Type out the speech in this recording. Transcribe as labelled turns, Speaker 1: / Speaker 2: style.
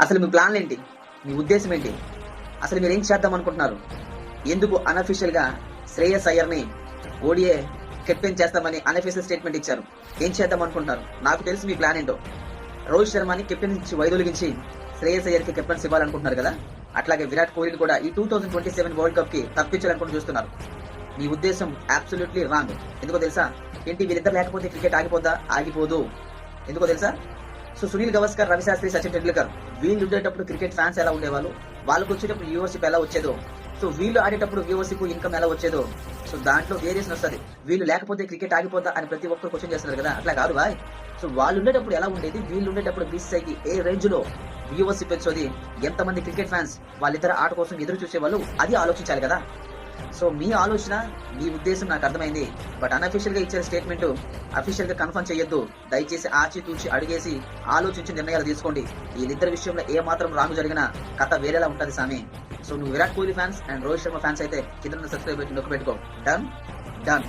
Speaker 1: అసలు మీ ప్లాన్లు ఏంటి? మీ ఉద్దేశం ఏంటి? అసలు మీరు ఏం చేద్దాం అనుకుంటున్నారు? ఎందుకు అనఫిషియల్ గా శ్రేయస్ అయ్యర్ని ఓడిఏ కెప్టెన్ చేస్తామని అనఫిషియల్ స్టేట్మెంట్ ఇచ్చారు? ఏం చేద్దాం అనుకుంటున్నారు? నాకు తెలిసి మీ ప్లాన్ ఏంటో. రోహిత్ శర్మని కెప్టెన్ నుంచి వైదొలిగించి శ్రేయస్ అయ్యర్ కి కెప్టెన్స్ ఇవ్వాలనుకుంటున్నారు కదా, అట్లాగే విరాట్ కోహ్లీని కూడా ఈ 2027 వరల్డ్ కప్ కి తప్పించాలనుకుంటూ చూస్తున్నారు. మీ ఉద్దేశం అబ్సల్యూట్లీ రాంగ్. ఎందుకో తెలుసా? ఏంటి వీళ్ళిద్దరు లేకపోతే క్రికెట్ ఆగిపోద్దా? ఆగిపోదు. ఎందుకో తెలుసా? సో సునీల్ గవాస్కర్, రవిశాస్త్రి, సచిన్ టెండూల్కర్ వీళ్ళు ఉండేటప్పుడు క్రికెట్ ఫ్యాన్స్ ఎలా ఉండేవాళ్ళు, వాళ్ళకు వచ్చేటప్పుడు వ్యూవర్షిప్ ఎలా వచ్చేదో, సో వీళ్ళు ఆడేటప్పుడు వ్యూవర్షిప్ ఇన్కమ్ ఎలా వచ్చేదో, సో దాంట్లో వేరియేషన్ వస్తుంది. వీళ్ళు లేకపోతే క్రికెట్ ఆగిపోద్దా అని ప్రతి ఒక్కరు క్వశ్చన్ చేస్తున్నారు కదా, అట్లా కాదు బాయ్. సో వాళ్ళు ఉండేటప్పుడు ఎలా ఉండేది, వీళ్ళు ఉండేటప్పుడు బీసీసీఐకి ఏ రేంజ్ లో వ్యూవర్షిప్ వచ్చేది, ఎంతమంది క్రికెట్ ఫ్యాన్స్ వాళ్ళిద్దరు ఆట కోసం ఎదురు చూసేవాళ్ళు, అది ఆలోచించాలి కదా. సో మీ ఆలోచన, మీ ఉద్దేశం నాకు అర్థమైంది. బట్ అనఫిషియల్ గా ఇచ్చే స్టేట్మెంట్ అఫీషియల్ గా కన్ఫర్మ్ చేయొద్దు. దయచేసి ఆచితూచి అడిగేసి ఆలోచించి నిర్ణయాలు తీసుకోండి. వీళ్ళిద్దరి విషయంలో ఏ మాత్రం రాంగ్ జరిగినా కథ వేరేలా ఉంటది సామి. సో నువ్వు Virat Kohli fans and Rohit Sharma fans అయితే కింద సబ్స్క్రైబ్ పెట్టి నొక్కి పెట్టుకో. డన్.